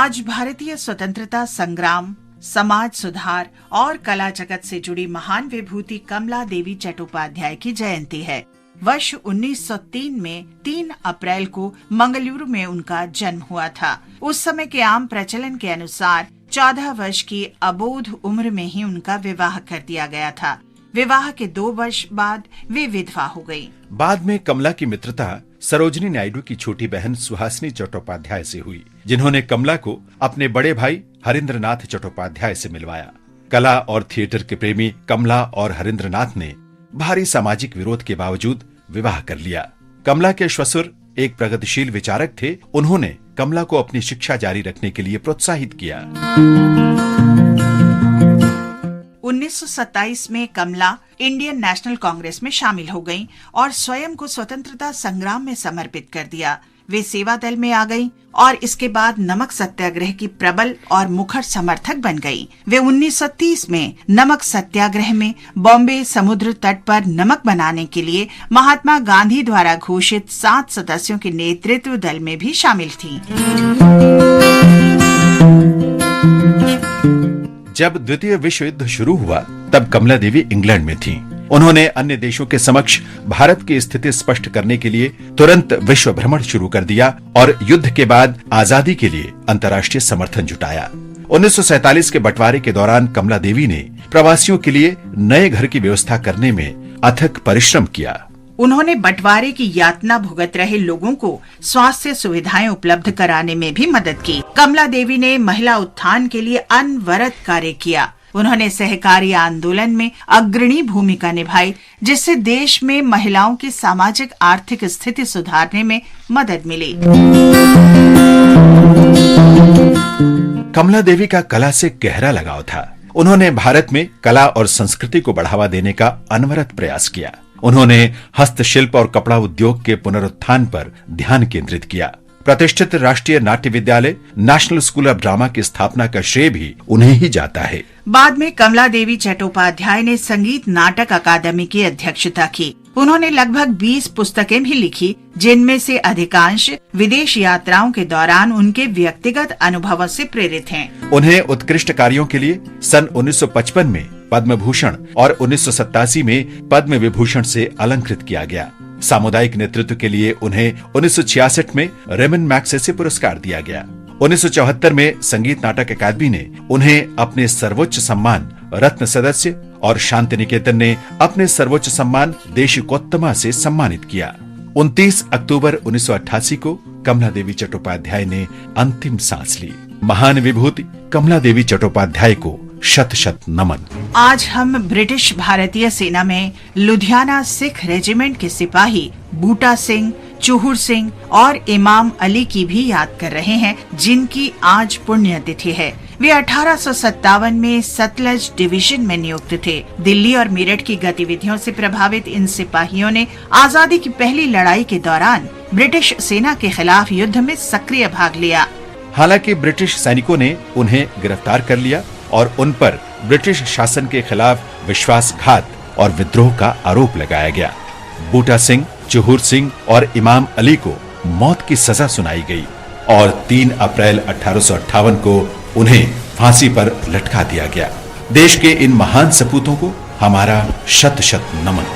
आज भारतीय स्वतंत्रता संग्राम, समाज सुधार और कला जगत से जुड़ी महान विभूति कमला देवी चट्टोपाध्याय की जयंती है। वर्ष 1903 में 3 अप्रैल को मंगलुरु में उनका जन्म हुआ था। उस समय के आम प्रचलन के अनुसार 14 वर्ष की अबोध उम्र में ही उनका विवाह कर दिया गया था। विवाह के 2 वर्ष बाद वे विधवा हो गयी। बाद में कमला की मित्रता सरोजिनी नायडू की छोटी बहन सुहासिनी चट्टोपाध्याय से हुई, जिन्होंने कमला को अपने बड़े भाई हरिंद्रनाथ चट्टोपाध्याय से मिलवाया। कला और थिएटर के प्रेमी कमला और हरिंद्रनाथ ने भारी सामाजिक विरोध के बावजूद विवाह कर लिया। कमला के श्वशुर एक प्रगतिशील विचारक थे। उन्होंने कमला को अपनी शिक्षा जारी रखने के लिए प्रोत्साहित किया। 1927 में कमला इंडियन नेशनल कांग्रेस में शामिल हो गईं और स्वयं को स्वतंत्रता संग्राम में समर्पित कर दिया। वे सेवा दल में आ गईं और इसके बाद नमक सत्याग्रह की प्रबल और मुखर समर्थक बन गईं। वे 1930 में नमक सत्याग्रह में बॉम्बे समुद्र तट पर नमक बनाने के लिए महात्मा गांधी द्वारा घोषित 7 सदस्यों के नेतृत्व दल में भी शामिल थीं। जब द्वितीय विश्व युद्ध शुरू हुआ तब कमला देवी इंग्लैंड में थीं। उन्होंने अन्य देशों के समक्ष भारत की स्थिति स्पष्ट करने के लिए तुरंत विश्व भ्रमण शुरू कर दिया और युद्ध के बाद आजादी के लिए अंतर्राष्ट्रीय समर्थन जुटाया। 1947 के बंटवारे के दौरान कमला देवी ने प्रवासियों के लिए नए घर की व्यवस्था करने में अथक परिश्रम किया। उन्होंने बंटवारे की यातना भुगत रहे लोगों को स्वास्थ्य सुविधाएं उपलब्ध कराने में भी मदद की। कमला देवी ने महिला उत्थान के लिए अनवरत कार्य किया। उन्होंने सहकारी आंदोलन में अग्रणी भूमिका निभाई, जिससे देश में महिलाओं की सामाजिक आर्थिक स्थिति सुधारने में मदद मिली। कमला देवी का कला से गहरा लगाव था। उन्होंने भारत में कला और संस्कृति को बढ़ावा देने का अनवरत प्रयास किया। उन्होंने हस्तशिल्प और कपड़ा उद्योग के पुनरुत्थान पर ध्यान केंद्रित किया। प्रतिष्ठित राष्ट्रीय नाट्य विद्यालय नेशनल स्कूल ऑफ ड्रामा की स्थापना का श्रेय भी उन्हें ही जाता है। बाद में कमला देवी चट्टोपाध्याय ने संगीत नाटक अकादमी की अध्यक्षता की। उन्होंने लगभग 20 पुस्तकें भी लिखी, जिनमें से अधिकांश विदेश यात्राओं के दौरान उनके व्यक्तिगत अनुभवों से प्रेरित हैं। उन्हें उत्कृष्ट कार्यों के लिए सन 1955 में पद्म भूषण और 1987 में पद्म विभूषण से अलंकृत किया गया। सामुदायिक नेतृत्व के लिए उन्हें 1966 में रेमन मैग्सेसे पुरस्कार दिया गया। 1974 में संगीत नाटक अकादमी ने उन्हें अपने सर्वोच्च सम्मान रत्न सदस्य और शांति निकेतन ने अपने सर्वोच्च सम्मान देशिकोत्तमा से सम्मानित किया। 29 अक्टूबर 1988 को कमला देवी चट्टोपाध्याय ने अंतिम सांस ली। महान विभूति कमला देवी चट्टोपाध्याय को शत शत नमन। आज हम ब्रिटिश भारतीय सेना में लुधियाना सिख रेजिमेंट के सिपाही बूटा सिंह, चूहूर सिंह और इमाम अली की भी याद कर रहे हैं, जिनकी आज पुण्यतिथि है। वे 1857 में सतलज डिवीजन में नियुक्त थे। दिल्ली और मेरठ की गतिविधियों से प्रभावित इन सिपाहियों ने आजादी की पहली लड़ाई के दौरान ब्रिटिश सेना के खिलाफ युद्ध में सक्रिय भाग लिया। हालांकि ब्रिटिश सैनिकों ने उन्हें गिरफ्तार कर लिया और उन पर ब्रिटिश शासन के खिलाफ विश्वासघात और विद्रोह का आरोप लगाया गया। बूटा सिंह, चूहूर सिंह और इमाम अली को मौत की सजा सुनाई गई और 3 अप्रैल 1858 को उन्हें फांसी पर लटका दिया गया। देश के इन महान सपूतों को हमारा शत शत नमन।